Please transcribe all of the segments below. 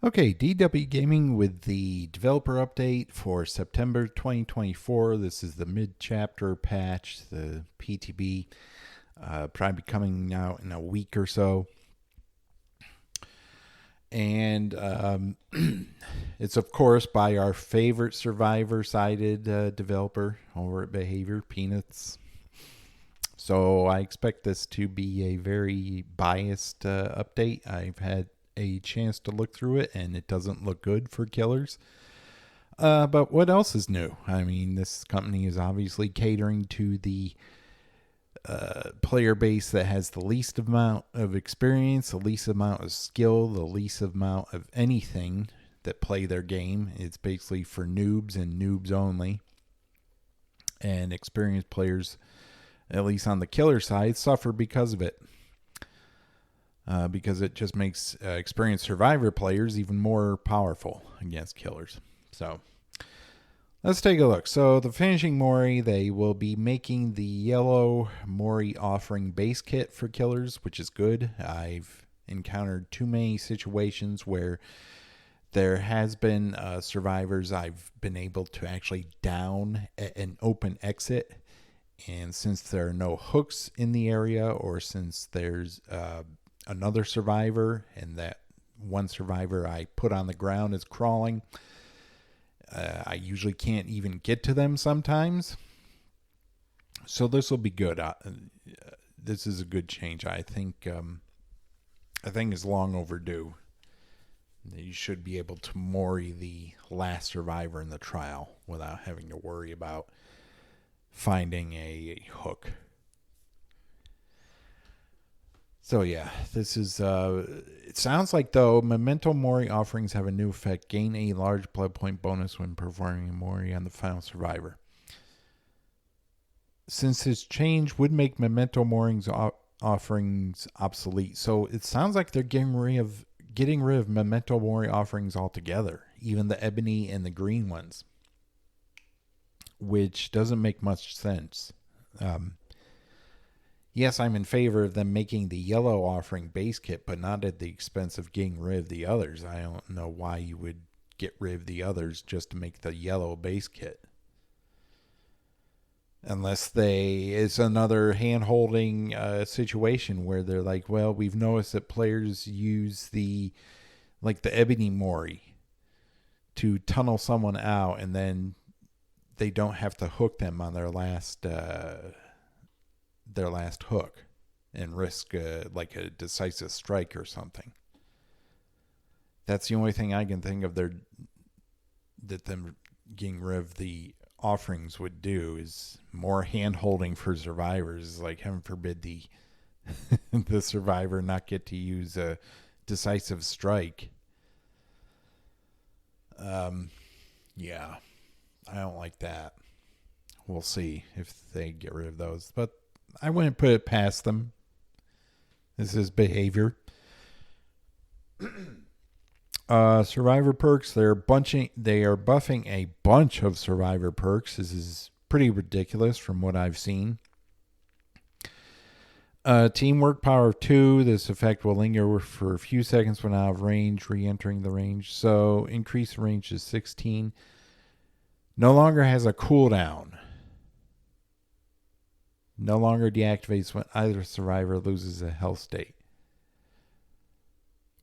Okay, DW Gaming with the developer update for September 2024. This is the mid-chapter patch, the PTB, probably coming out in a week or so. And it's, of course, by our favorite survivor-sided developer over at Behavior, Peanuts. So I expect this to be a very biased update. I've had a chance to look through it, and it doesn't look good for killers. But what else is new? I mean, this company is obviously catering to the player base that has the least amount of experience, the least amount of skill, the least amount of anything that play their game. It's basically for noobs and noobs only. And experienced players, at least on the killer side, suffer because of it. Because it just makes experienced survivor players even more powerful against killers. So let's take a look. So the finishing mori, they will be making the yellow mori offering base kit for killers, which is good. I've encountered too many situations where there has been survivors I've been able to actually down an open exit. And since there are no hooks in the area, or since there's another survivor and that one survivor I put on the ground is crawling, I usually can't even get to them sometimes. So this will be good. This is a good change. I think it's long overdue. You should be able to mori the last survivor in the trial without having to worry about finding a hook. So yeah, this is, it sounds like though, Memento Mori offerings have a new effect. Gain a large blood point bonus when performing a Mori on the final survivor. Since this change would make Memento Mori's offerings obsolete. So it sounds like they're getting rid of Memento Mori offerings altogether. Even the ebony and the green ones. Which doesn't make much sense. Yes, I'm in favor of them making the yellow offering base kit, but not at the expense of getting rid of the others. I don't know why you would get rid of the others just to make the yellow base kit. Unless it's another hand-holding situation where they're like, well, we've noticed that players use the ebony mori to tunnel someone out, and then they don't have to hook them on their last hook and risk like a decisive strike or something. That's the only thing I can think of that them getting rid of the offerings would do is more hand holding for survivors. Like, heaven forbid the the survivor not get to use a decisive strike. Yeah, I don't like that. We'll see if they get rid of those, but I wouldn't put it past them. This is Behavior. Survivor perks. They are buffing a bunch of survivor perks. This is pretty ridiculous from what I've seen. Teamwork power 2. This effect will linger for a few seconds when out of range, re-entering the range. So increase range is 16. No longer has a cooldown. No longer deactivates when either survivor loses a health state.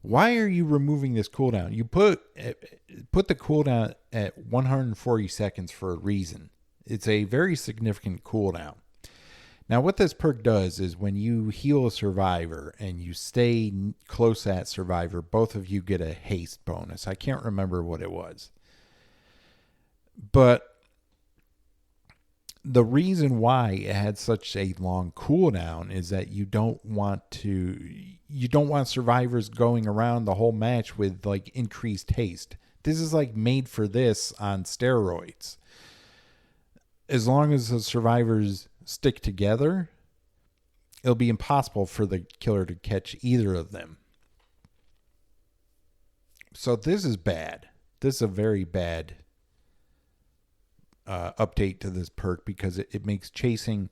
Why are you removing this cooldown? You put the cooldown at 140 seconds for a reason. It's a very significant cooldown. Now, what this perk does is when you heal a survivor and you stay close to that survivor, both of you get a haste bonus. I can't remember what it was. But the reason why it had such a long cooldown is that you don't want survivors going around the whole match with like increased haste. This is like made for this on steroids. As long as the survivors stick together, it'll be impossible for the killer to catch either of them. So this is bad. This is a very bad update to this perk because it makes chasing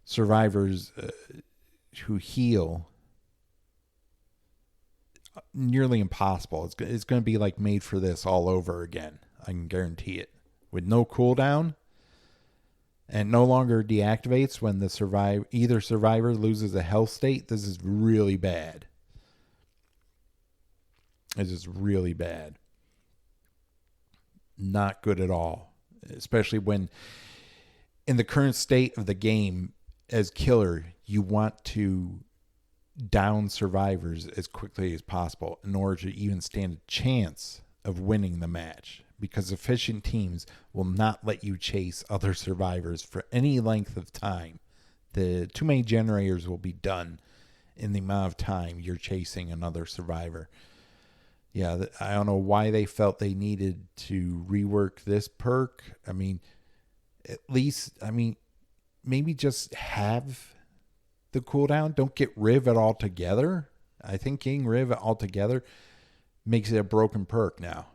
survivors who heal nearly impossible. It's going to be like made for this all over again. I can guarantee it. With no cooldown and no longer deactivates when the either survivor loses a health state. This is really bad. This is really bad. Not good at all. Especially when in the current state of the game as killer, you want to down survivors as quickly as possible in order to even stand a chance of winning the match, because efficient teams will not let you chase other survivors for any length of time. The too many generators will be done in the amount of time you're chasing another survivor. Yeah, I don't know why they felt they needed to rework this perk. I mean, at least, maybe just have the cooldown. Don't get rid of it altogether. I think getting rid of it altogether makes it a broken perk now.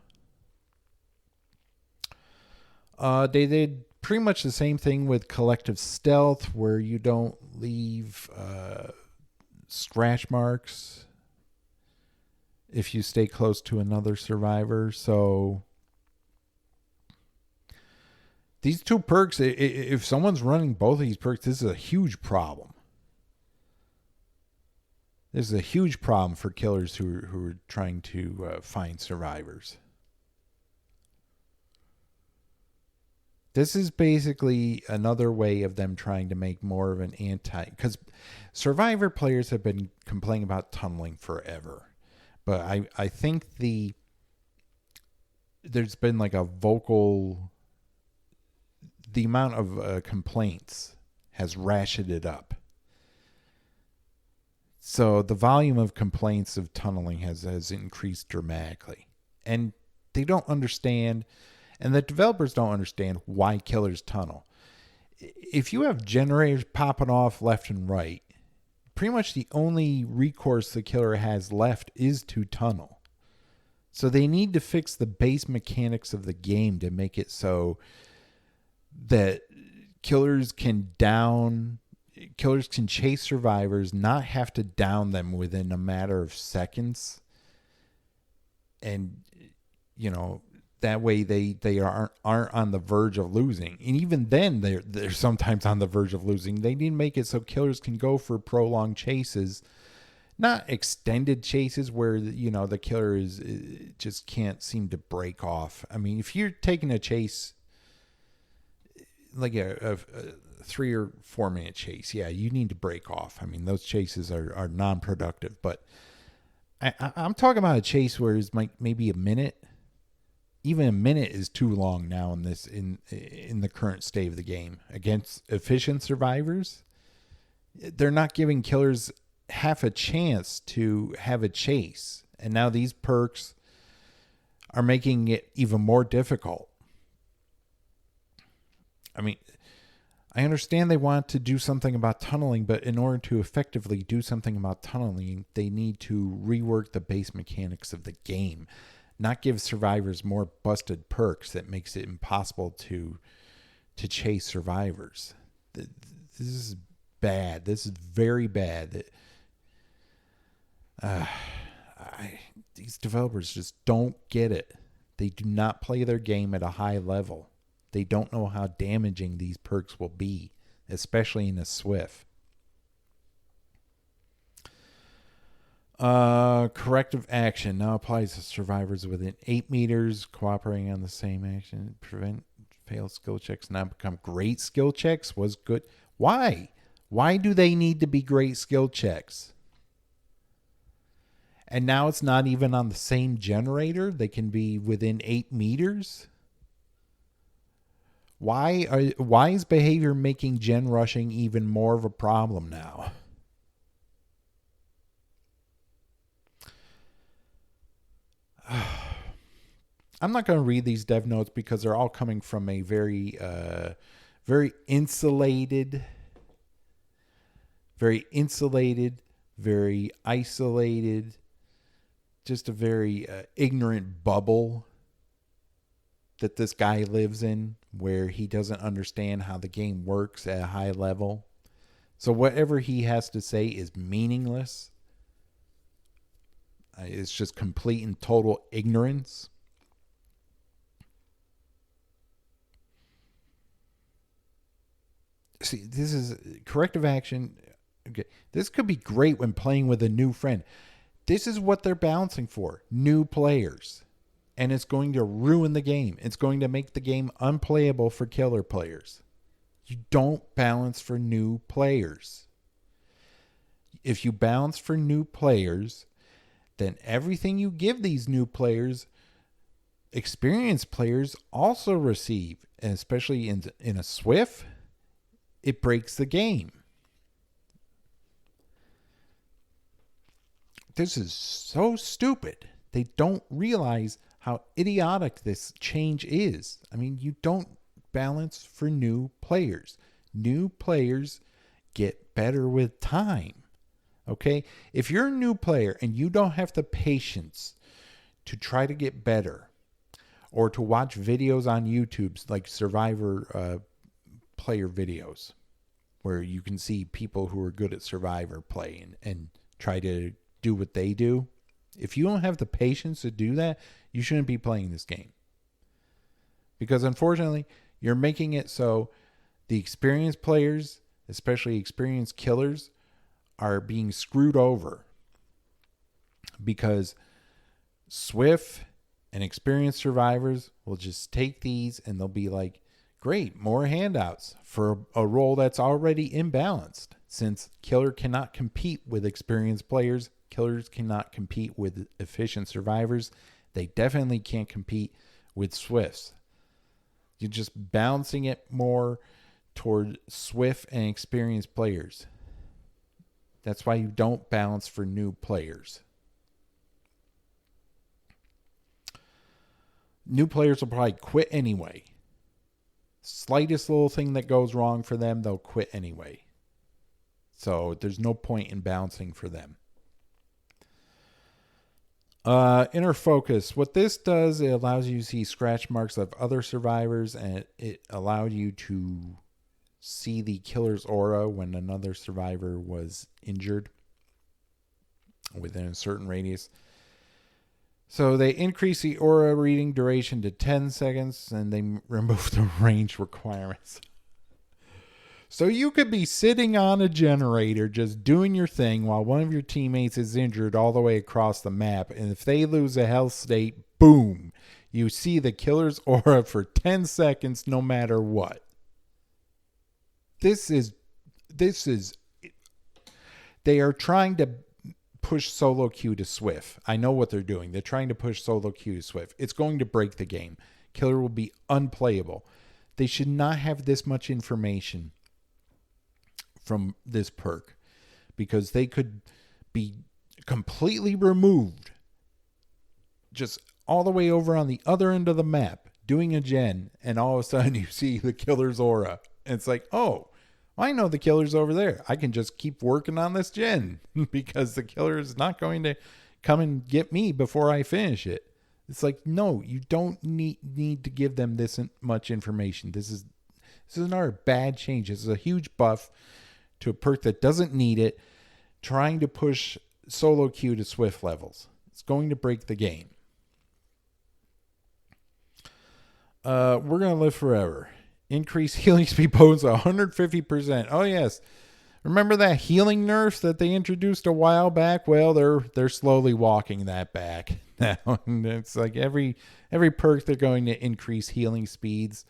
They did pretty much the same thing with collective stealth, where you don't leave scratch marks if you stay close to another survivor. So these two perks, if someone's running both of these perks, this is a huge problem. This is a huge problem for killers who are trying to find survivors. This is basically another way of them trying to make more of an because survivor players have been complaining about tunneling forever. But I think there's been like the amount of complaints has ratcheted up. So the volume of complaints of tunneling has increased dramatically. And they don't understand, and the developers don't understand why killers tunnel. If you have generators popping off left and right, pretty much the only recourse the killer has left is to tunnel. So they need to fix the base mechanics of the game to make it so that killers can chase survivors, not have to down them within a matter of seconds. And, that way they aren't on the verge of losing. And even then, they're sometimes on the verge of losing. They need to make it so killers can go for prolonged chases, not extended chases where, the killer just can't seem to break off. I mean, if you're taking a chase, like a 3 or 4 minute chase, yeah, you need to break off. I mean, those chases are non-productive. But I'm talking about a chase where it's maybe a minute. Even a minute is too long now in the current state of the game. Against efficient survivors, they're not giving killers half a chance to have a chase. And now these perks are making it even more difficult. I mean, I understand they want to do something about tunneling, but in order to effectively do something about tunneling, they need to rework the base mechanics of the game. Not give survivors more busted perks that makes it impossible to chase survivors. This is bad. This is very bad. These developers just don't get it. They do not play their game at a high level. They don't know how damaging these perks will be, especially in a SWF. Corrective action now applies to survivors within 8 meters cooperating on the same action. Prevent failed skill checks now become great skill checks. Was good. Why? Why do they need to be great skill checks? And now it's not even on the same generator. They can be within 8 meters. Why is behavior making gen rushing even more of a problem now? I'm not going to read these dev notes because they're all coming from a very insulated, very isolated, just a very ignorant bubble that this guy lives in, where he doesn't understand how the game works at a high level. So whatever he has to say is meaningless. It's just complete and total ignorance. See, this is corrective action. Okay. This could be great when playing with a new friend. This is what they're balancing for. New players. And it's going to ruin the game. It's going to make the game unplayable for killer players. You don't balance for new players. If you balance for new players, then everything you give these new players, experienced players also receive. And especially in a SWF, it breaks the game. This is so stupid. They don't realize how idiotic this change is. I mean, you don't balance for new players. New players get better with time. Okay? If you're a new player and you don't have the patience to try to get better or to watch videos on YouTube like Survivor player videos where you can see people who are good at Survivor play and try to do what they do. If you don't have the patience to do that, you shouldn't be playing this game. Because unfortunately, you're making it so the experienced players, especially experienced killers, are being screwed over. Because SWF and experienced survivors will just take these and they'll be like, great, more handouts for a role that's already imbalanced. Since killer cannot compete with experienced players, killers cannot compete with efficient survivors. They definitely can't compete with SWFs. You're just balancing it more toward SWF and experienced players. That's why you don't balance for new players. New players will probably quit anyway. Slightest little thing that goes wrong for them, they'll quit anyway. So there's no point in balancing for them. Inner focus. What this does, it allows you to see scratch marks of other survivors, and it allowed you to see the killer's aura when another survivor was injured within a certain radius. So they increase the aura reading duration to 10 seconds, and they remove the range requirements. So you could be sitting on a generator just doing your thing while one of your teammates is injured all the way across the map. And if they lose a health state, boom, you see the killer's aura for 10 seconds no matter what. This is, they are trying to push solo queue to SWF. I know what they're doing. They're trying to push solo queue to SWF. It's going to break the game. Killer will be unplayable. They should not have this much information from this perk, because they could be completely removed just all the way over on the other end of the map doing a gen, and all of a sudden you see the killer's aura and it's like, oh, I know the killer's over there. I can just keep working on this gen because the killer is not going to come and get me before I finish it. It's like, no, you don't need to give them this much information. This is another bad change. This is a huge buff to a perk that doesn't need it, trying to push solo queue to SWF levels. It's going to break the game. We're going to live forever. Increase healing speed bonus 150%. Oh, yes. Remember that healing nerf that they introduced a while back? Well, they're slowly walking that back now. And it's like every perk they're going to increase healing speeds.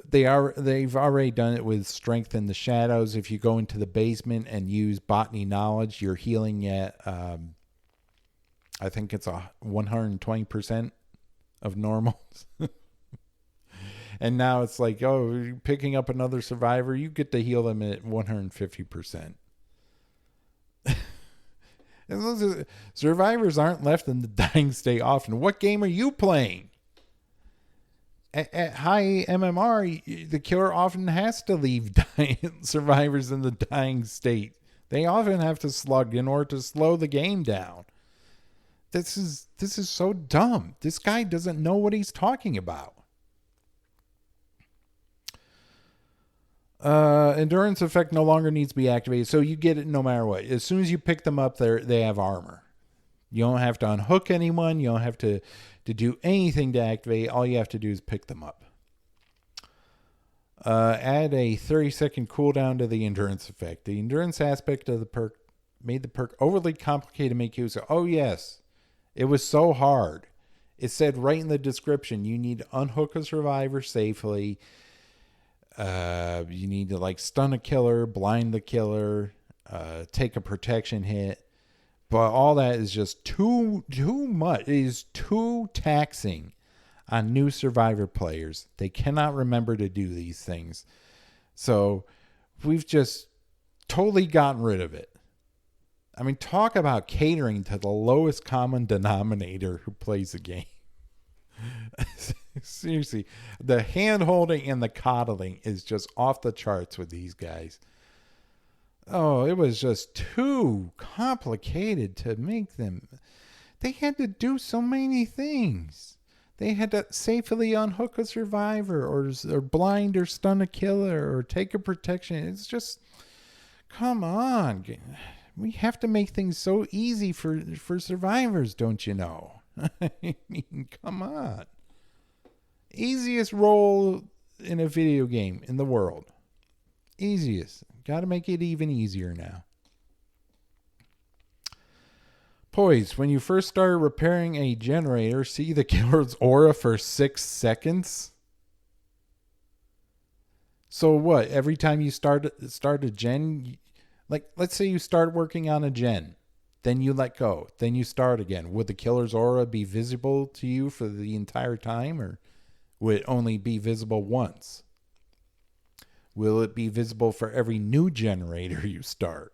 They've already done it with Strength in the Shadows. If you go into the basement and use Botany Knowledge, you're healing at I think it's 120% of normal. And now it's like, oh, you're picking up another survivor, you get to heal them at 150%. Survivors aren't left in the dying state often. What game are you playing? At high MMR, the killer often has to leave survivors in the dying state. They often have to slug in order to slow the game down. This is so dumb. This guy doesn't know what he's talking about. Endurance effect no longer needs to be activated, so you get it no matter what. As soon as you pick them up, they have armor. You don't have to unhook anyone. You don't have to do anything to activate. All you have to do is pick them up. Add a 30-second cooldown to the endurance effect. The endurance aspect of the perk made the perk overly complicated to make use of. Oh, yes. It was so hard. It said right in the description, you need to unhook a survivor safely. You need to stun a killer, blind the killer, take a protection hit. But all that is just too much. It is too taxing on new survivor players. They cannot remember to do these things. So we've just totally gotten rid of it. I mean, talk about catering to the lowest common denominator who plays the game. Seriously, the hand holding and the coddling is just off the charts with these guys. Oh, it was just too complicated to make them. They had to do so many things. They had to safely unhook a survivor or blind or stun a killer or take a protection. It's just, come on. We have to make things so easy for survivors, don't you know? I mean, come on. Easiest role in a video game in the world. Easiest. Got to make it even easier now. Poise. When you first start repairing a generator, see the killer's aura for 6 seconds. So what? Every time you start a gen, let's say you start working on a gen, then you let go, then you start again. Would the killer's aura be visible to you for the entire time, or would it only be visible once? Will it be visible for every new generator you start?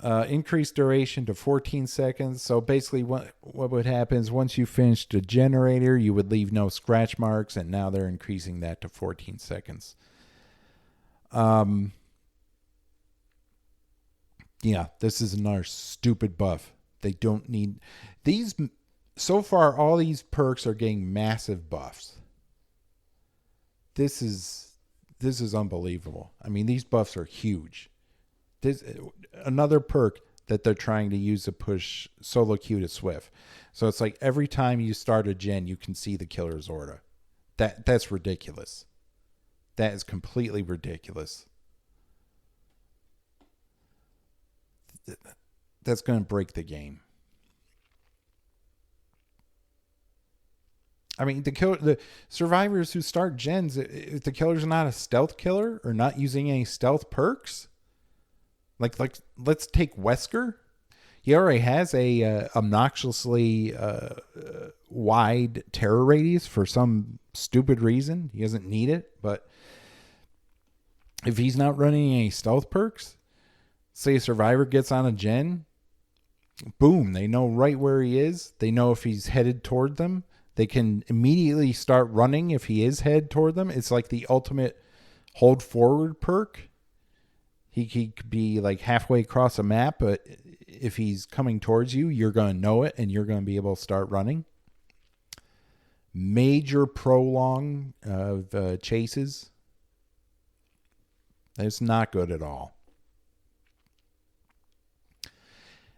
Increased duration to 14 seconds. So basically what would happen is once you finished a generator, you would leave no scratch marks, and now they're increasing that to 14 seconds. Yeah, this is another stupid buff. They don't need these. So far, all these perks are getting massive buffs. This is unbelievable. I mean, these buffs are huge. This another perk that they're trying to use to push solo queue to SWF. So it's like every time you start a gen, you can see the killer's aura. That's ridiculous. That is completely ridiculous. That's going to break the game. I mean, the survivors who start gens, if the killer's not a stealth killer or not using any stealth perks, like let's take Wesker. He already has a obnoxiously wide terror radius for some stupid reason. He doesn't need it, but if he's not running any stealth perks, say a survivor gets on a gen, boom, they know right where he is. They know if he's headed toward them. They can immediately start running if he is headed toward them. It's like the ultimate hold forward perk. He could be like halfway across a map, but if he's coming towards you, you're going to know it and you're going to be able to start running. Major prolong of chases. It's not good at all.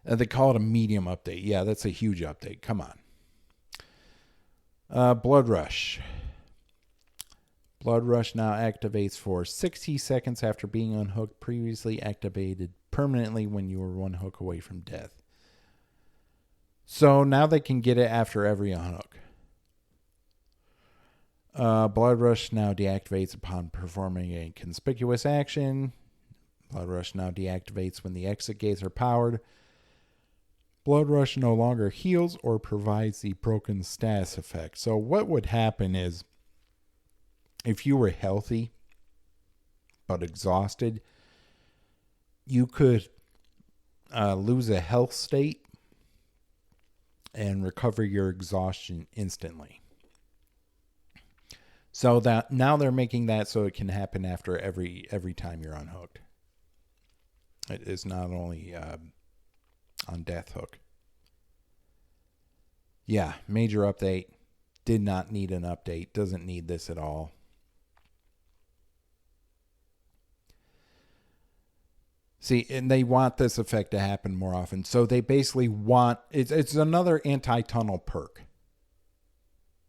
They call it a medium update. Yeah, that's a huge update. Come on. Blood Rush. Blood Rush now activates for 60 seconds after being unhooked. Previously activated permanently when you were one hook away from death. So now they can get it after every unhook. Blood Rush now deactivates upon performing a conspicuous action. Blood Rush now deactivates when the exit gates are powered. Blood Rush no longer heals or provides the broken status effect. So what would happen is if you were healthy but exhausted, you could lose a health state and recover your exhaustion instantly. So that now they're making that so it can happen after every time you're unhooked. It is not only on death hook. Yeah, major update. Did not need an update. Doesn't need this at all. See, and they want this effect to happen more often. So they basically want it's another anti-tunnel perk.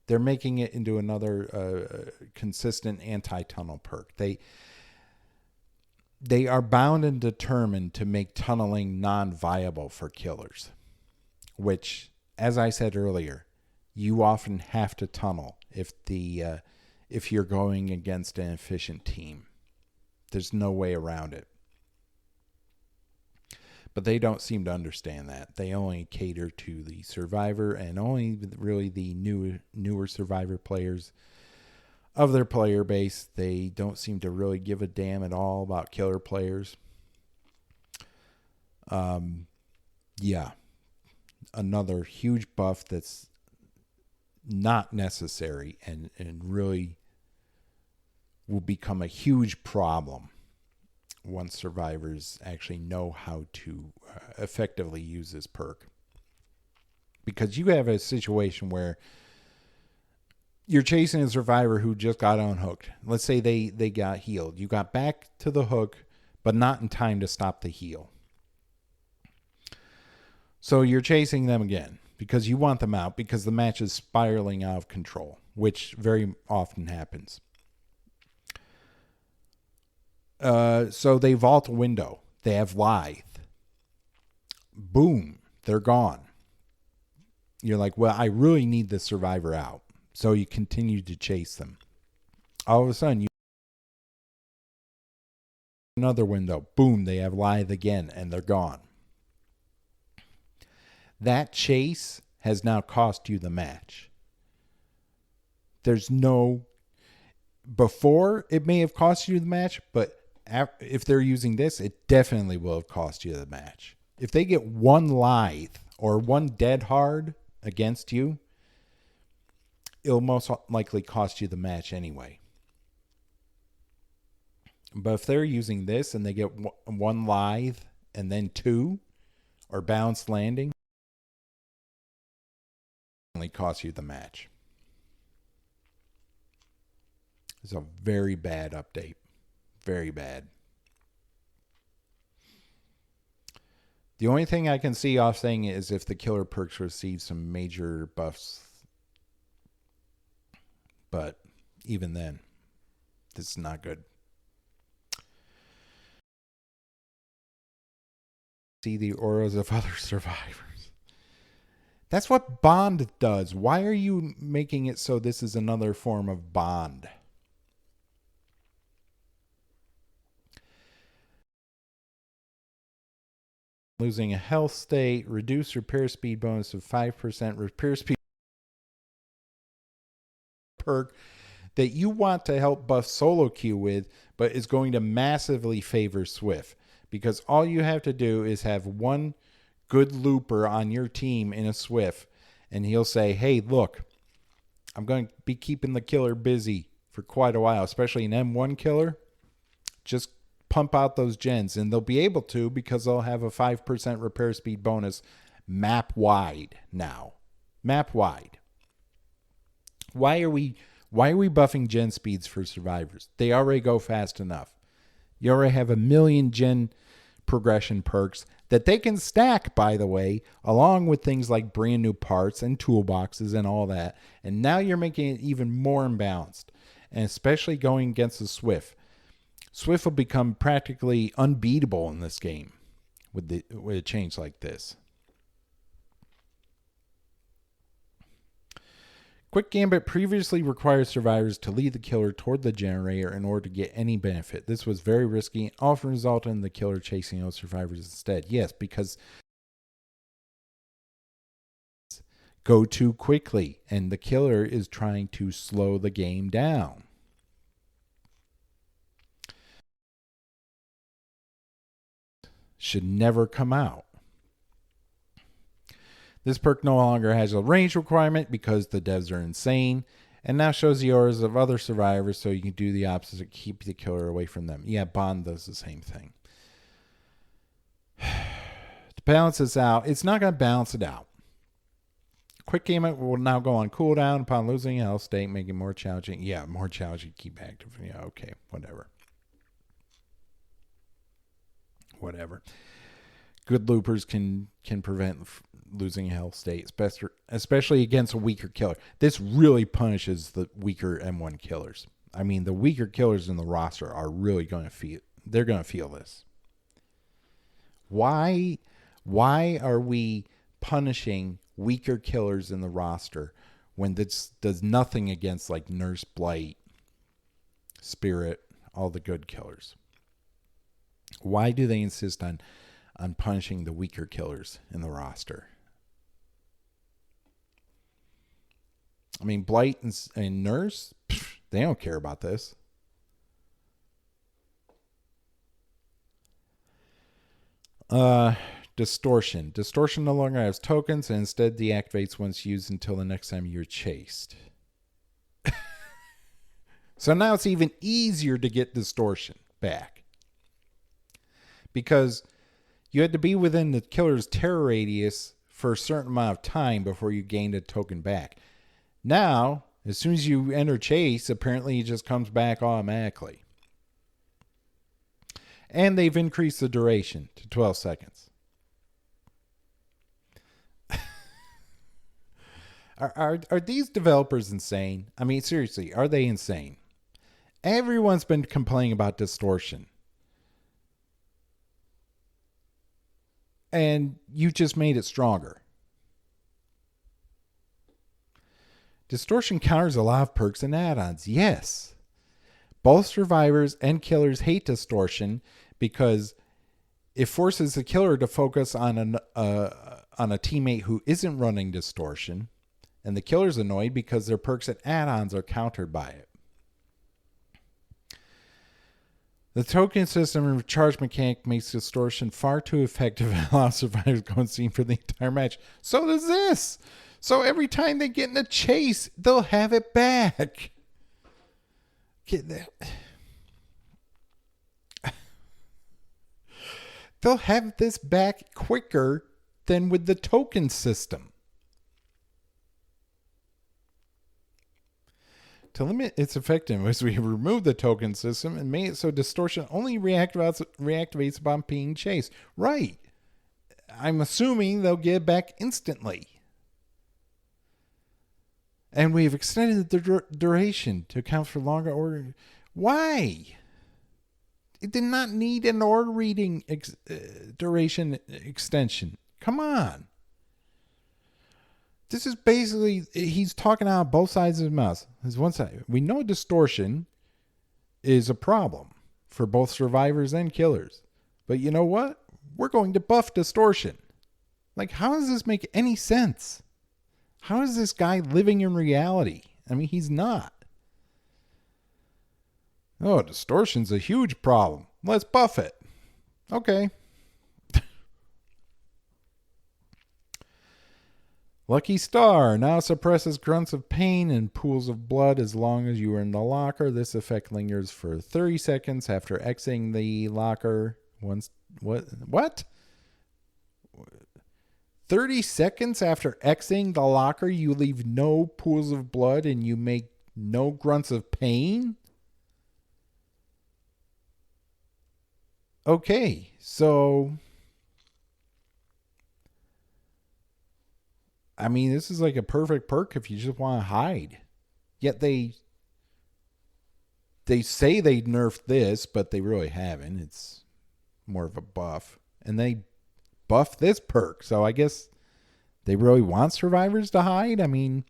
They're making it into another consistent anti-tunnel perk. They are bound and determined to make tunneling non-viable for killers, which, as I said earlier, you often have to tunnel if you're going against an efficient team. There's no way around it. But they don't seem to understand that. They only cater to the survivor and only really the newer survivor players of their player base. They don't seem to really give a damn at all about killer players. Yeah. Another huge buff that's not necessary and really will become a huge problem once survivors actually know how to effectively use this perk. Because you have a situation where you're chasing a survivor who just got unhooked. Let's say they got healed. You got back to the hook, but not in time to stop the heal. So you're chasing them again because you want them out because the match is spiraling out of control, which very often happens. So they vault a window. They have lithe. Boom, they're gone. You're like, well, I really need this survivor out. So you continue to chase them. All of a sudden, you another window. Boom, they have lithe again, and they're gone. That chase has now cost you the match. There's no... Before, it may have cost you the match, but if they're using this, it definitely will have cost you the match. If they get one lithe or one dead hard against you, it'll most likely cost you the match anyway. But if they're using this and they get one lithe and then two, or balanced landing, it'll only cost you the match. It's a very bad update. Very bad. The only thing I can see offsetting it is if the killer perks receive some major buffs. But even then, this is not good. See the auras of other survivors. That's what bond does. Why are you making it so this is another form of bond? Losing a health state, reduce repair speed bonus of 5%, repair speed perk that you want to help buff solo queue with, but is going to massively favor SWF. Because all you have to do is have one good looper on your team in a SWF, and he'll say, hey, look, I'm going to be keeping the killer busy for quite a while, especially an M1 killer. Just pump out those gens, and they'll be able to because they'll have a 5% repair speed bonus map wide now. Map wide. Why are we buffing gen speeds for survivors? They already go fast enough. You already have a million gen progression perks that they can stack, by the way, along with things like brand new parts and toolboxes and all that. And now you're making it even more imbalanced, and especially going against the SWF. SWF will become practically unbeatable in this game with a change like this. Quick Gambit previously required survivors to lead the killer toward the generator in order to get any benefit. This was very risky and often resulted in the killer chasing those survivors instead. Yes, because go too quickly and the killer is trying to slow the game down. Should never come out. This perk no longer has a range requirement because the devs are insane, and now shows the auras of other survivors so you can do the opposite, keep the killer away from them. Yeah, Bond does the same thing. To balance this out, it's not going to balance it out. Quick game will now go on cooldown upon losing a health state, making it more challenging. Yeah, more challenging to keep active. Yeah, okay, whatever. whatever. Good loopers can prevent losing a health state, especially against a weaker killer. This really punishes the weaker M1 killers. I mean, the weaker killers in the roster are really going to feel. They're going to feel this. Why are we punishing weaker killers in the roster when this does nothing against like Nurse Blight, Spirit, all the good killers? Why do they insist on punishing the weaker killers in the roster? I mean, Blight and Nurse, they don't care about this. Distortion. Distortion no longer has tokens and instead deactivates once used until the next time you're chased. So now it's even easier to get distortion back. Because you had to be within the killer's terror radius for a certain amount of time before you gained a token back. Now, as soon as you enter chase, apparently it just comes back automatically. And they've increased the duration to 12 seconds. Are these developers insane? I mean, seriously, are they insane? Everyone's been complaining about distortion. And you just made it stronger. Distortion counters a lot of perks and add-ons. Yes. Both survivors and killers hate distortion because it forces the killer to focus on a teammate who isn't running distortion. And the killer's annoyed because their perks and add-ons are countered by it. The token system and recharge mechanic makes distortion far too effective and allows survivors to go unseen for the entire match. So does this. So every time they get in a chase, they'll have it back. They'll have this back quicker than with the token system. To limit its effectiveness, we removed the token system and made it so distortion only reactivates upon being chased. Right. I'm assuming they'll get it back instantly. And we've extended the duration to account for longer order. Why? It did not need an order reading duration extension. Come on. This is basically, he's talking out both sides of his mouth. There's one side. We know distortion is a problem for both survivors and killers. But you know what? We're going to buff distortion. Like, how does this make any sense? How is this guy living in reality? I mean, he's not. Oh, distortion's a huge problem. Let's buff it. Okay. Lucky Star now suppresses grunts of pain and pools of blood as long as you are in the locker. This effect lingers for 30 seconds after exiting the locker. What? 30 seconds after exiting the locker, you leave no pools of blood and you make no grunts of pain? Okay, so I mean, this is like a perfect perk if you just want to hide. Yet they say they nerfed this, but they really haven't. It's more of a buff. And they buffed this perk. So I guess they really want survivors to hide. I mean,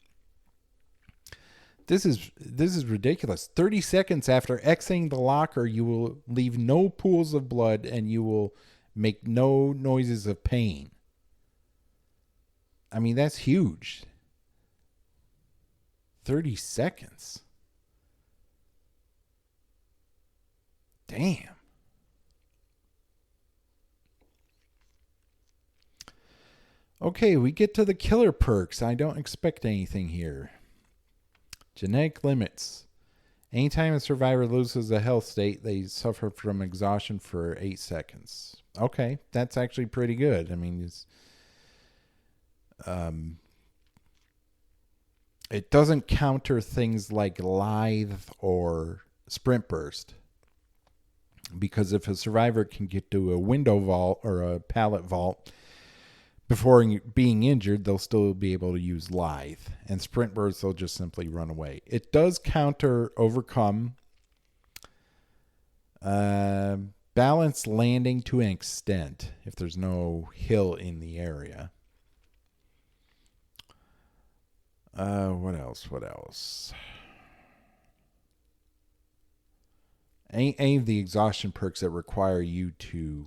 this is ridiculous. 30 seconds after exiting the locker, you will leave no pools of blood and you will make no noises of pain. I mean, that's huge. 30 seconds. Damn. Okay, we get to the killer perks. I don't expect anything here. Genetic limits. Anytime a survivor loses a health state, they suffer from exhaustion for 8 seconds. Okay, that's actually pretty good. I mean, it doesn't counter things like Lithe or Sprint Burst. because if a survivor can get to a window vault or a pallet vault before being injured, they'll still be able to use lithe. And sprint bursts, they'll just simply run away. It does counter overcome balance landing to an extent if there's no hill in the area. What else? Any of the exhaustion perks that require you to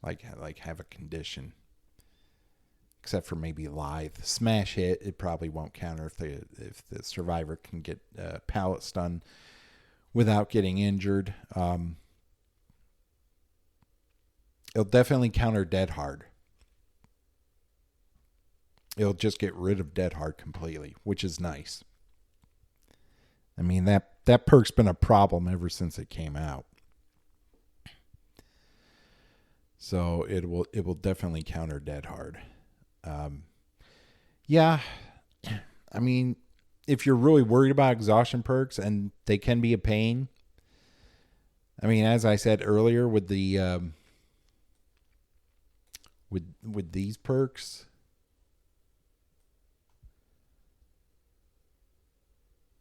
like have a condition, except for maybe lithe. Smash hit, it probably won't counter if the survivor can get pallet stun without getting injured. It'll definitely counter dead hard. It'll just get rid of dead hard completely, which is nice. I mean, that perk's been a problem ever since it came out. So it will definitely counter dead hard. Yeah, I mean, if you're really worried about exhaustion perks, and they can be a pain. I mean, as I said earlier, with the with these perks,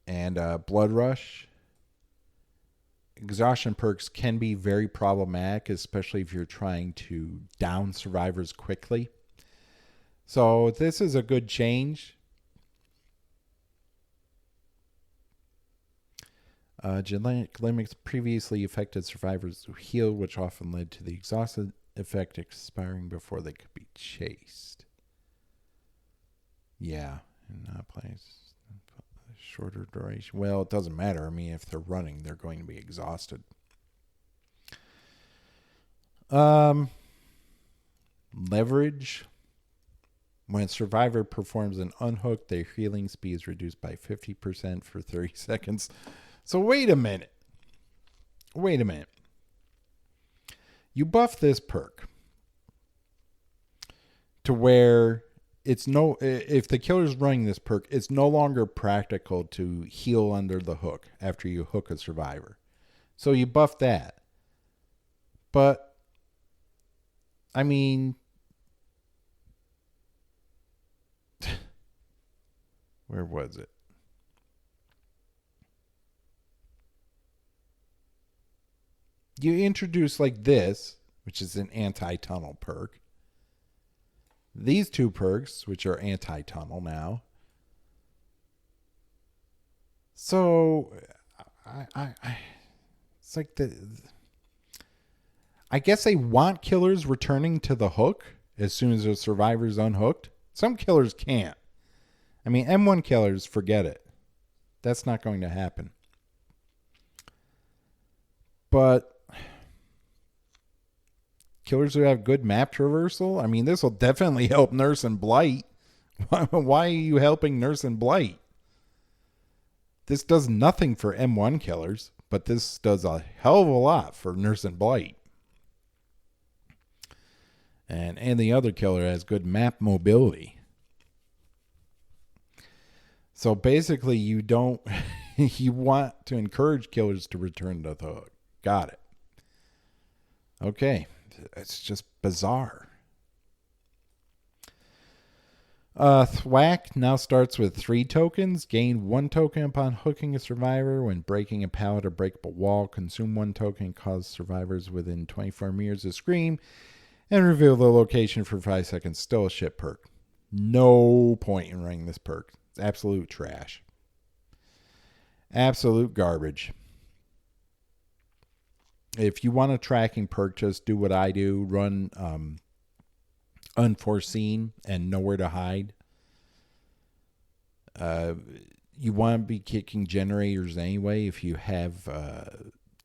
and Blood Rush, exhaustion perks can be very problematic, especially if you're trying to down survivors quickly. So this is a good change. Genetic limits previously affected survivors who healed, which often led to the exhausted effect expiring before they could be chased. Yeah, in that place. Shorter duration. Well, it doesn't matter. I mean, if they're running, they're going to be exhausted. Leverage. When a survivor performs an unhook, their healing speed is reduced by 50% for 30 seconds. So wait a minute. You buff this perk to where if the killer's running this perk, it's no longer practical to heal under the hook after you hook a survivor. So you buff that. But, I mean, where was it? You introduce like this, which is an anti-tunnel perk. These two perks, which are anti-tunnel now. So, it's like I guess they want killers returning to the hook as soon as a survivor's unhooked. Some killers can't. I mean, M1 killers, forget it. That's not going to happen. But killers who have good map traversal, I mean, this will definitely help Nurse and Blight. Why are you helping Nurse and Blight? This does nothing for M1 killers, but this does a hell of a lot for Nurse and Blight. And the other killer has good map mobility. So basically, you want to encourage killers to return to the hook. Got it. Okay. It's just bizarre. Thwack now starts with 3 tokens. Gain 1 token upon hooking a survivor. When breaking a pallet or breakable wall, consume 1 token, cause survivors within 24 meters to scream, and reveal the location for 5 seconds. Still a shit perk. No point in running this perk. It's absolute trash. Absolute garbage. If you want a tracking perk, just do what I do. Run Unforeseen and Nowhere to Hide. You want to be kicking generators anyway if you have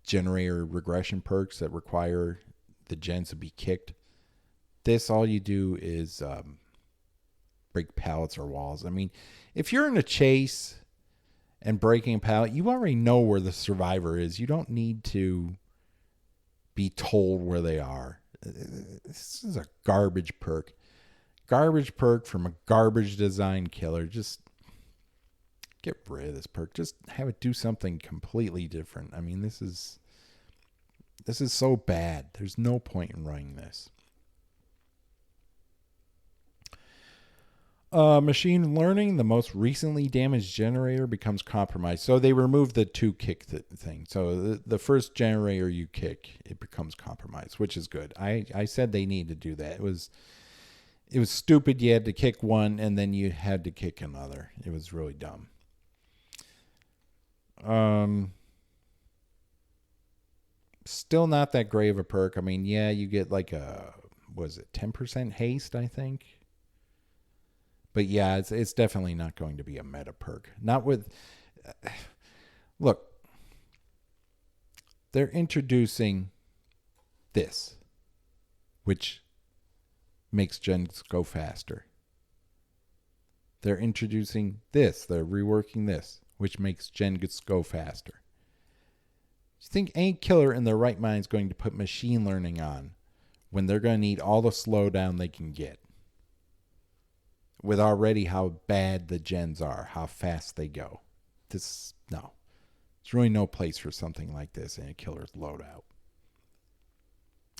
generator regression perks that require the gens to be kicked. This, all you do is break pallets or walls. I mean, if you're in a chase and breaking a pallet, you already know where the survivor is. You don't need to be told where they are. This is a garbage perk. Garbage perk from a garbage design killer. Just get rid of this perk. Just have it do something completely different. I mean, this is so bad. There's no point in running this. Machine learning, the most recently damaged generator becomes compromised. So they removed the 2 kick thing. So the first generator you kick, it becomes compromised, which is good. I said they need to do that. It was stupid. You had to kick one and then you had to kick another. It was really dumb. Still not that great of a perk. I mean, yeah, you get like a, was it 10% haste, I think? But yeah, it's definitely not going to be a meta perk. Not with... Look. They're introducing this, which makes gens go faster. They're introducing this. They're reworking this, which makes gens go faster. Do you think any killer in their right mind is going to put machine learning on when they're going to need all the slowdown they can get? With already how bad the gens are, how fast they go. No. There's really no place for something like this in a killer's loadout.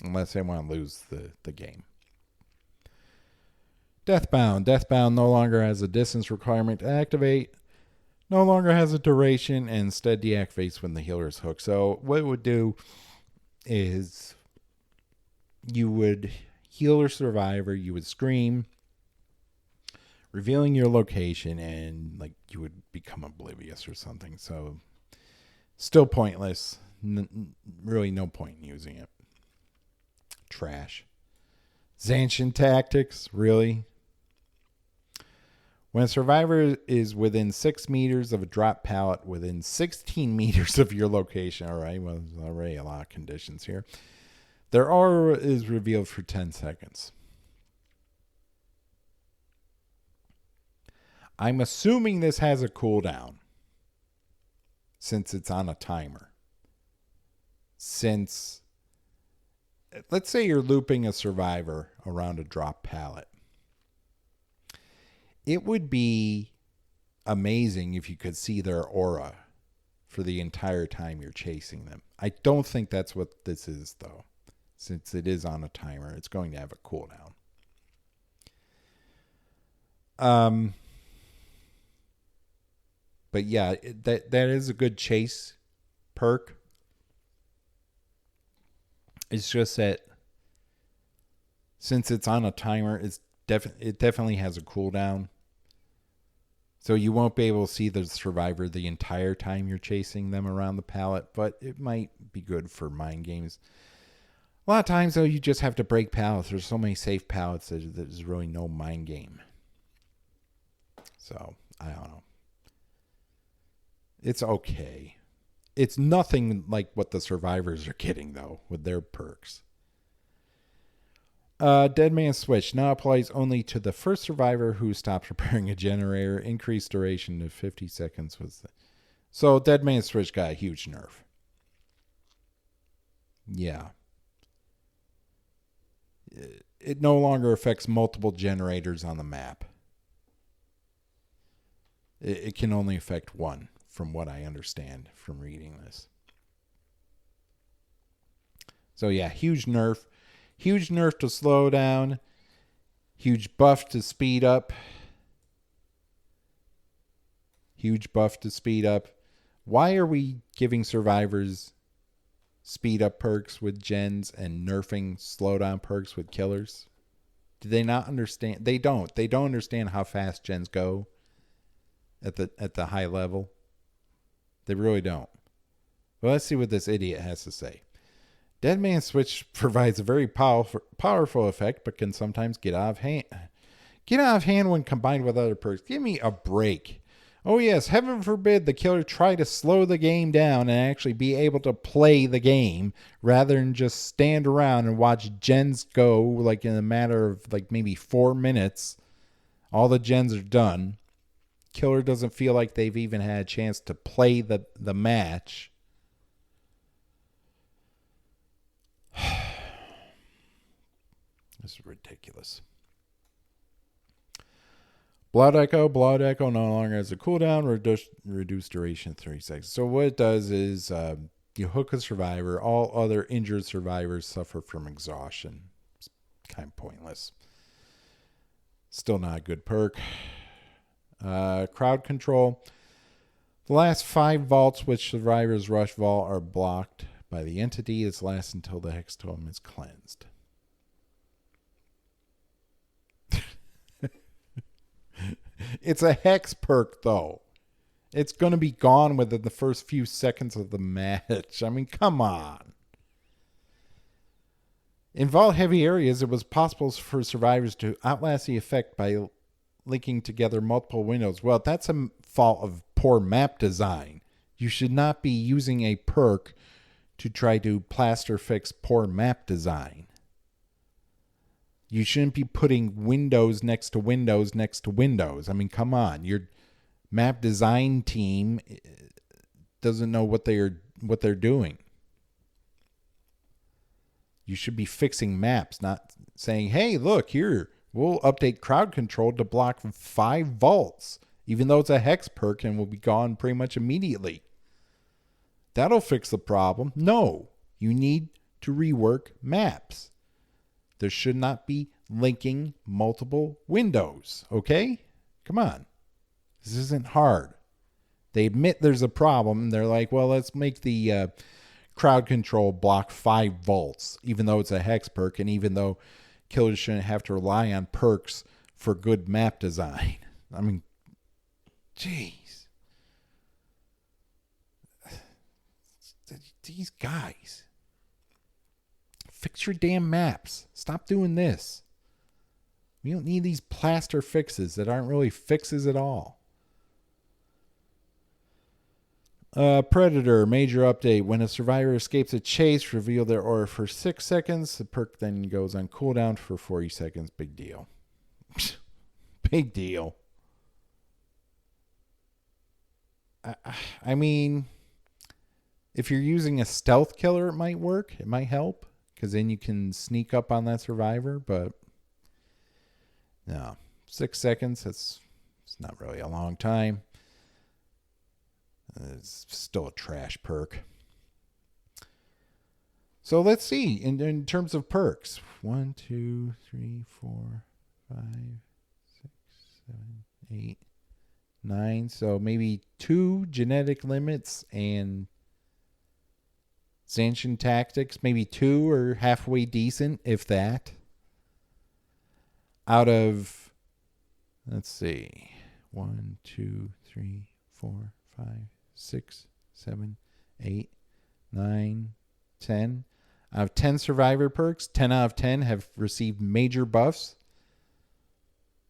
Unless they want to lose the game. Deathbound. Deathbound no longer has a distance requirement to activate. No longer has a duration and instead deactivates when the healer is hooked. So what it would do is you would heal a survivor, you would scream, revealing your location, and like you would become oblivious or something. So still pointless. Really no point in using it. Trash. Zancian tactics, really? When a survivor is within 6 meters of a drop pallet within 16 meters of your location, all right, well, there's already a lot of conditions here, their aura is revealed for 10 seconds. I'm assuming this has a cooldown since it's on a timer. Since, let's say you're looping a survivor around a drop pallet. It would be amazing if you could see their aura for the entire time you're chasing them. I don't think that's what this is, though. Since it is on a timer, it's going to have a cooldown. But yeah, that is a good chase perk. It's just that since it's on a timer, it definitely has a cooldown. So you won't be able to see the survivor the entire time you're chasing them around the pallet, but it might be good for mind games. A lot of times, though, you just have to break pallets. There's so many safe pallets that there's really no mind game. So, I don't know. It's okay. It's nothing like what the survivors are getting, though, with their perks. Dead Man Switch now applies only to the first survivor who stops repairing a generator. Increased duration to 50 seconds. So Dead Man Switch got a huge nerf. Yeah. It no longer affects multiple generators on the map. It can only affect one, from what I understand from reading this. So yeah, huge nerf. Huge nerf to slow down. Huge buff to speed up. Huge buff to speed up. Why are we giving survivors speed up perks with gens and nerfing slowdown perks with killers? Do they not understand? They don't. They don't understand how fast gens go at the high level. They really don't. Well, let's see what this idiot has to say. Dead Man Switch provides a very powerful effect, but can sometimes get out of hand. Get out of hand when combined with other perks. Give me a break. Oh yes, heaven forbid the killer try to slow the game down and actually be able to play the game rather than just stand around and watch gens go like in a matter of like maybe 4 minutes. All the gens are done. Killer doesn't feel like they've even had a chance to play the match. This is ridiculous. Blood Echo no longer has a cooldown, reduced duration 30 seconds. So what it does is you hook a survivor. All other injured survivors suffer from exhaustion. It's kind of pointless. Still not a good perk. Crowd control. The last 5 vaults which survivors rush vault are blocked by the entity. This lasts until the hex totem is cleansed. It's a hex perk, though. It's going to be gone within the first few seconds of the match. I mean, come on. In vault-heavy areas, it was possible for survivors to outlast the effect by linking together multiple windows. Well, that's a fault of poor map design. You should not be using a perk to try to plaster fix poor map design. You shouldn't be putting windows next to windows next to windows. I mean, come on. Your map design team doesn't know what they're doing. You should be fixing maps, not saying, hey, look, here, we'll update crowd control to block 5 vaults, even though it's a hex perk and will be gone pretty much immediately. That'll fix the problem. No, you need to rework maps. There should not be linking multiple windows, okay? Come on. This isn't hard. They admit there's a problem. They're like, well, let's make the crowd control block 5 vaults, even though it's a hex perk, and even though killers shouldn't have to rely on perks for good map design. I mean, jeez. These guys. Fix your damn maps. Stop doing this. We don't need these plaster fixes that aren't really fixes at all. Predator, major update. When a survivor escapes a chase, reveal their aura for 6 seconds. The perk then goes on cooldown for 40 seconds. Big deal. Big deal. I mean, if you're using a stealth killer, it might work. It might help. Because then you can sneak up on that survivor. But no. 6 seconds, it's not really a long time. It's still a trash perk. So let's see. In terms of perks. 1, 2, 3, 4, 5, 6, 7, 8, 9. So maybe 2 genetic limits and Sanctioned Tactics, maybe 2 or halfway decent, if that. Out of, let's see, 1, 2, 3, 4, 5, 6, 7, 8, 9, 10. Out of 10 survivor perks, 10 out of 10 have received major buffs.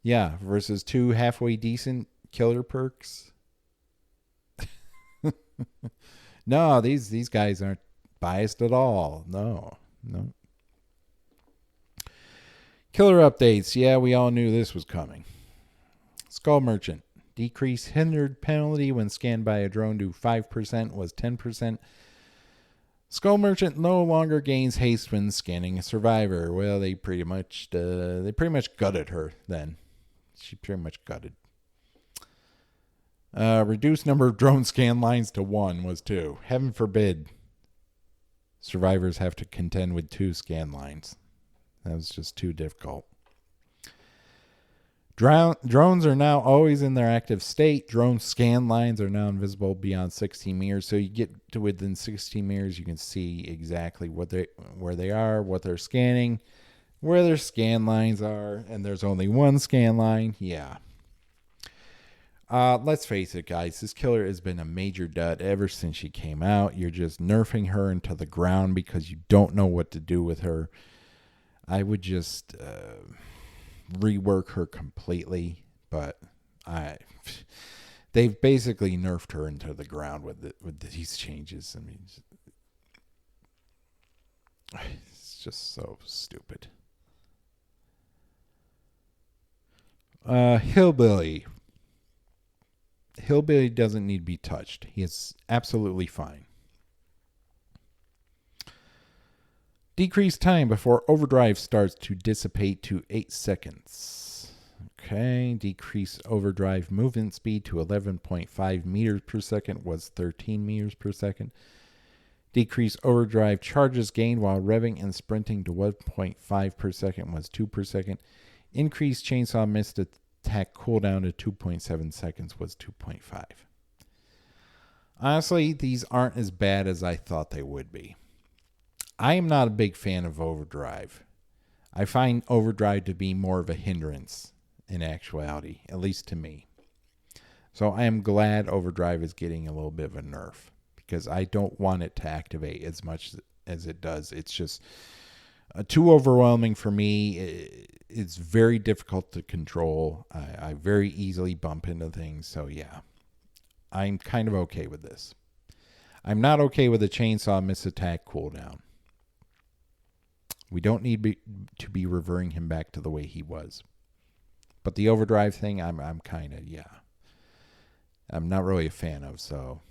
Yeah, versus 2 halfway decent killer perks. No, these guys aren't biased at all. No. Killer updates. Yeah, we all knew this was coming. Skull Merchant. Decrease hindered penalty when scanned by a drone to 5% was 10%. Skull Merchant no longer gains haste when scanning a survivor. Well, they pretty much gutted her then. She pretty much gutted. Reduced number of drone scan lines to 1 was 2. Heaven forbid survivors have to contend with 2 scan lines. That was just too difficult. Drones are now always in their active state. Drone scan lines are now invisible beyond 16 meters. So you get to within 16 meters, you can see exactly where they are, what they're scanning, where their scan lines are, and there's only 1 scan line. Yeah. Let's face it, guys. This killer has been a major dud ever since she came out. You're just nerfing her into the ground because you don't know what to do with her. I would just rework her completely, but they've basically nerfed her into the ground with these changes. I mean, it's just so stupid. Hillbilly. Hillbilly doesn't need to be touched. He is absolutely fine. Decrease time before overdrive starts to dissipate to 8 seconds. Okay, decrease overdrive movement speed to 11.5 meters per second was 13 meters per second. Decrease overdrive charges gained while revving and sprinting to 1.5 per second was 2 per second. Increase chainsaw missed attack cooldown to 2.7 seconds was 2.5. Honestly, these aren't as bad as I thought they would be. I am not a big fan of overdrive. I find overdrive to be more of a hindrance in actuality, at least to me. So I am glad overdrive is getting a little bit of a nerf, because I don't want it to activate as much as it does. It's just too overwhelming for me. It's very difficult to control. I very easily bump into things. So yeah, I'm kind of okay with this. I'm not okay with the chainsaw miss attack cooldown. We don't need to be reverting him back to the way he was. But the overdrive thing, I'm kind of, yeah. I'm not really a fan of, so.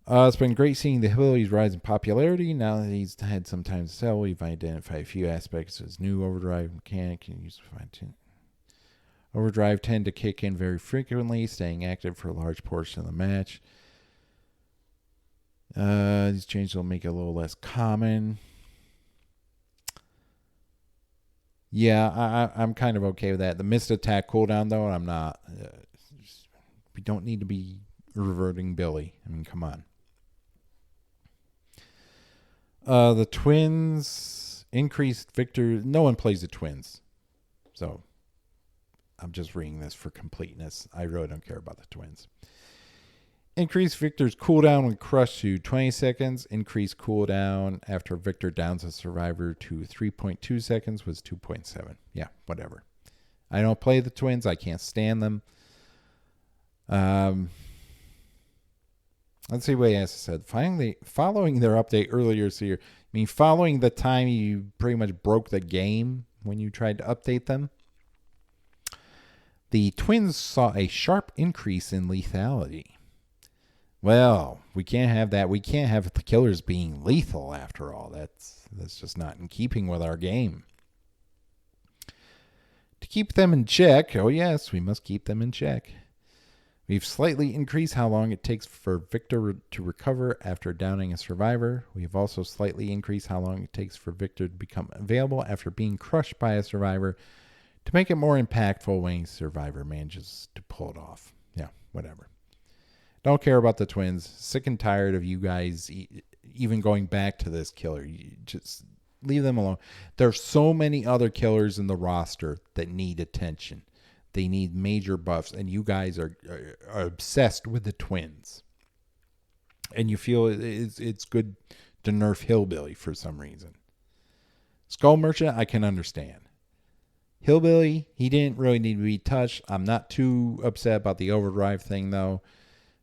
It's been great seeing the abilities rise in popularity. Now that he's had some time to sell, we've identified a few aspects of his new overdrive mechanic. Can use overdrive tend to kick in very frequently, staying active for a large portion of the match. These changes will make it a little less common. Yeah, I'm kind of okay with that. The missed attack cooldown, though, I'm not. We don't need to be reverting Billy. I mean, come on. The twins increased Victor. No one plays the twins. So I'm just reading this for completeness. I really don't care about the twins. Increase Victor's cooldown when crushed to 20 seconds. Increase cooldown after Victor downs a survivor to 3.2 seconds was 2.7. Yeah, whatever. I don't play the twins. I can't stand them. Let's see what Asa said. Following their update earlier this year, I mean, following the time you pretty much broke the game when you tried to update them, the twins saw a sharp increase in lethality. Well, we can't have that. We can't have the killers being lethal after all. That's just not in keeping with our game. To keep them in check, oh yes, we must keep them in check. We've slightly increased how long it takes for Victor to recover after downing a survivor. We have also slightly increased how long it takes for Victor to become available after being crushed by a survivor to make it more impactful when a survivor manages to pull it off. Yeah, whatever. Don't care about the twins. Sick and tired of you guys even going back to this killer. You just leave them alone. There's so many other killers in the roster that need attention. They need major buffs, and you guys are obsessed with the twins. And you feel it's good to nerf Hillbilly for some reason. Skull Merchant, I can understand. Hillbilly, he didn't really need to be touched. I'm not too upset about the overdrive thing, though.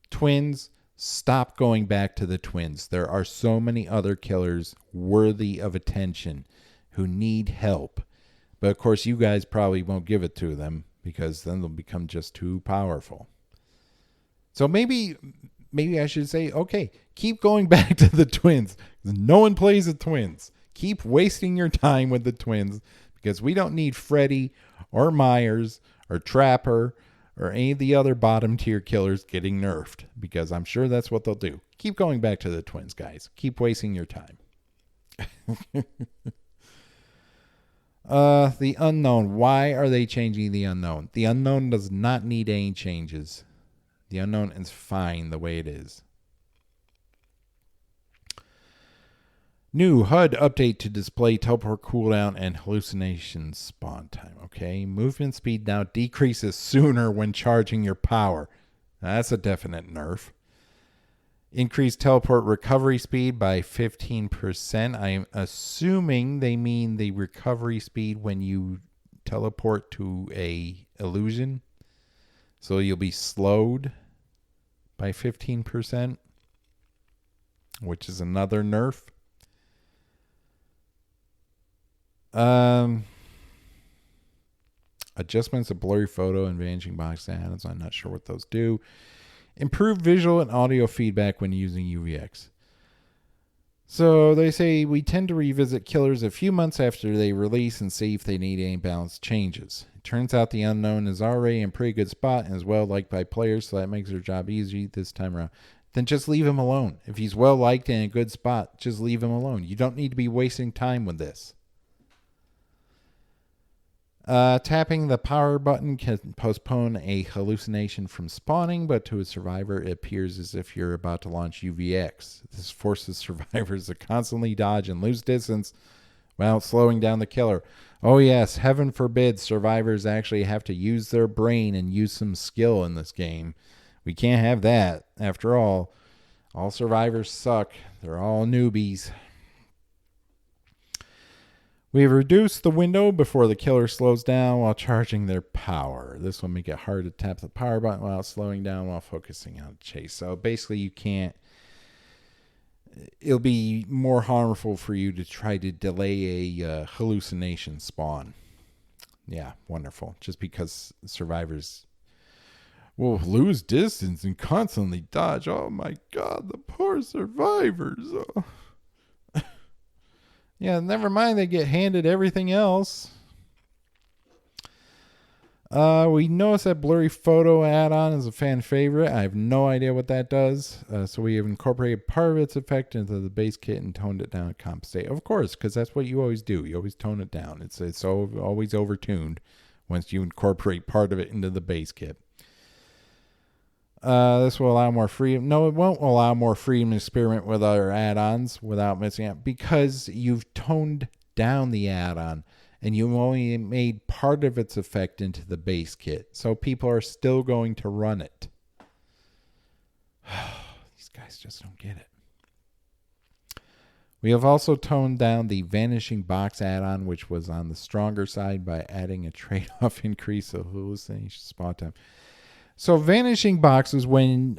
Twins, stop going back to the twins. There are so many other killers worthy of attention who need help. But, of course, you guys probably won't give it to them because then they'll become just too powerful. So maybe I should say, okay, keep going back to the twins. No one plays the twins. Keep wasting your time with the twins because we don't need Freddy or Myers or Trapper or any of the other bottom tier killers getting nerfed, because I'm sure that's what they'll do. Keep going back to the twins, guys. Keep wasting your time. The unknown. Why are they changing the unknown? The unknown does not need any changes. The unknown is fine the way it is. New HUD update to display teleport cooldown and hallucination spawn time. Okay, movement speed now decreases sooner when charging your power. Now, that's a definite nerf. Increased teleport recovery speed by 15%. I'm assuming they mean the recovery speed when you teleport to a illusion. So you'll be slowed by 15%, which is another nerf. Adjustments of blurry photo and vanishing box add-ons. I'm not sure what those do. Improved visual and audio feedback when using UVX. So they say we tend to revisit killers a few months after they release and see if they need any balance changes. It turns out the unknown is already in a pretty good spot and is well liked by players, so that makes their job easy this time around. Then just leave him alone. If he's well liked and in a good spot, just leave him alone. You don't need to be wasting time with this. Tapping the power button can postpone a hallucination from spawning, but to a survivor, it appears as if you're about to launch UVX. This forces survivors to constantly dodge and lose distance while slowing down the killer. Oh yes, heaven forbid survivors actually have to use their brain and use some skill in this game. We can't have that. After all survivors suck. They're all newbies. We have reduced the window before the killer slows down while charging their power. This will make it hard to tap the power button while slowing down while focusing on chase. So basically you can't... It'll be more harmful for you to try to delay a hallucination spawn. Yeah, wonderful. Just because survivors will lose distance and constantly dodge. Oh my god, the poor survivors. Oh. Yeah, never mind they get handed everything else. We noticed that blurry photo add-on is a fan favorite. I have no idea what that does. So we have incorporated part of its effect into the base kit and toned it down to compensate. Of course, because that's what you always do. You always tone it down. It's always overtuned once you incorporate part of it into the base kit. This will allow more freedom. No, it won't allow more freedom to experiment with other add-ons without missing out because you've toned down the add-on and you've only made part of its effect into the base kit. So people are still going to run it. These guys just don't get it. We have also toned down the Vanishing Box add-on, which was on the stronger side by adding a trade-off increase of hallucination spawn time. So Vanishing Box is when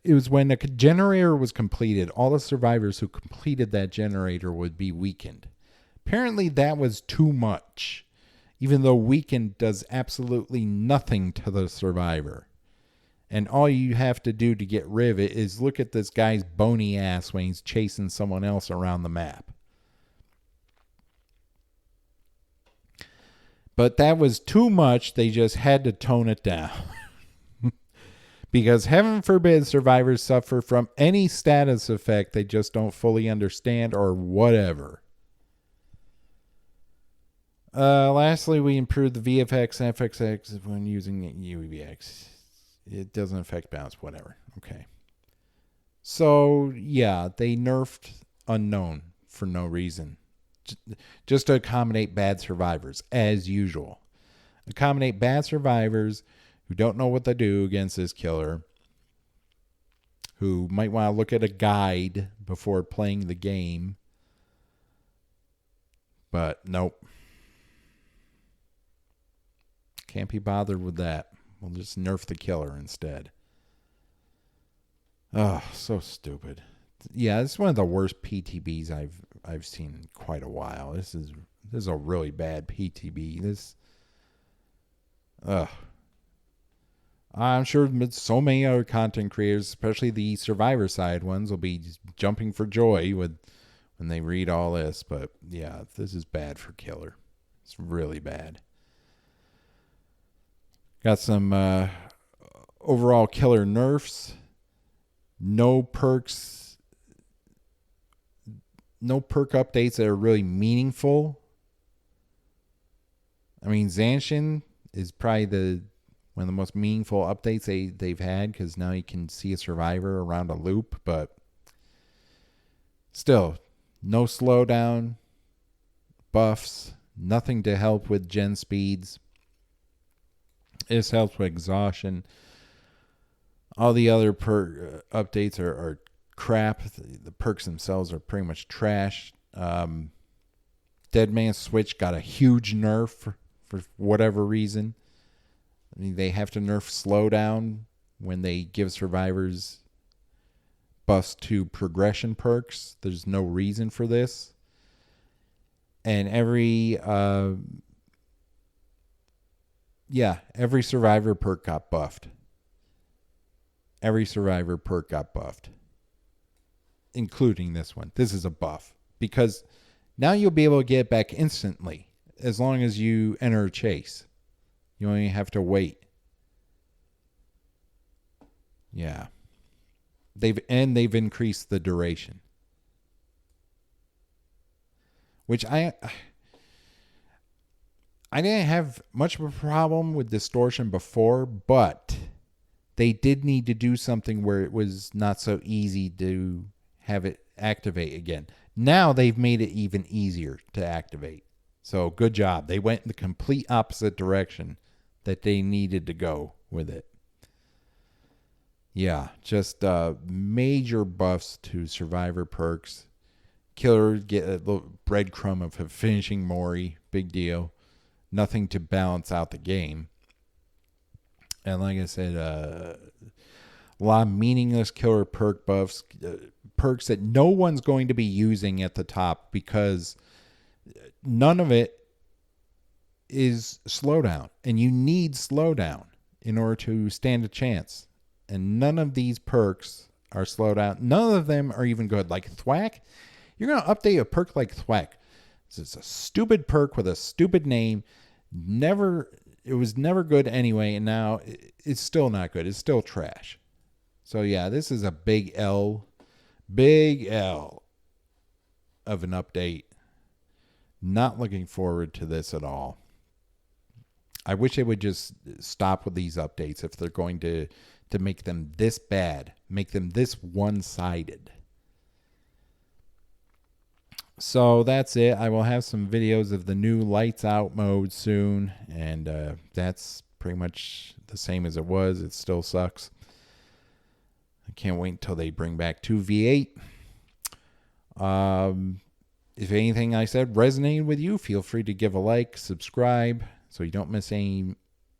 it was when a generator was completed. All the survivors who completed that generator would be weakened. Apparently that was too much, even though weakened does absolutely nothing to the survivor. And all you have to do to get rid of it is look at this guy's bony ass when he's chasing someone else around the map. But that was too much. They just had to tone it down. Because heaven forbid survivors suffer from any status effect they just don't fully understand or whatever. Lastly, we improved the VFX and FXX when using UVX. It doesn't affect balance, whatever. Okay. So, yeah, they nerfed Unknown for no reason. Just to accommodate bad survivors, as usual. Accommodate bad survivors who don't know what to do against this killer, who might want to look at a guide before playing the game. But nope. Can't be bothered with that. We'll just nerf the killer instead. Oh, so stupid. Yeah, this is one of the worst PTBs I've seen in quite a while. This is a really bad PTB. I'm sure so many other content creators, especially the survivor side ones, will be just jumping for joy when they read all this. But yeah, this is bad for killer. It's really bad. Got some overall killer nerfs. No perks. No perk updates that are really meaningful. I mean, Zanshin is probably one of the most meaningful updates they've had, because now you can see a survivor around a loop, but still, no slowdown, buffs, nothing to help with gen speeds. This helps with exhaustion. All the other perk updates are crap. The perks themselves are pretty much trash. Dead Man Switch got a huge nerf for whatever reason. I mean, they have to nerf slowdown when they give survivors buffs to progression perks. There's no reason for this. And every survivor perk got buffed. Every survivor perk got buffed. including this one. This is a buff because now you'll be able to get it back instantly as long as you enter a chase. You only have to wait. Yeah. They've increased the duration. Which I didn't have much of a problem with distortion before, but they did need to do something where it was not so easy to have it activate again. Now they've made it even easier to activate. So good job. They went in the complete opposite direction that they needed to go with it. Yeah, just major buffs to survivor perks. Killer get a little breadcrumb of a finishing mori. Big deal. Nothing to balance out the game. And like I said, a lot of meaningless killer perk buffs. Perks that no one's going to be using at the top because none of it is slowdown. And you need slowdown in order to stand a chance. And none of these perks are slowdown. None of them are even good. Like Thwack, you're going to update a perk like Thwack. It's a stupid perk with a stupid name. It was never good anyway, and now it's still not good. It's still trash. So yeah, this is a big L of an update. Not looking forward to this at all. I wish they would just stop with these updates if they're going to make them this bad, make them this one-sided. So that's it. I will have some videos of the new lights out mode soon, and that's pretty much the same as it was. It still sucks. I can't wait until they bring back 2v8. If anything I said resonated with you, feel free to give a like, subscribe, so you don't miss any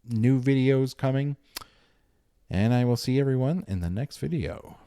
new videos coming. And I will see everyone in the next video.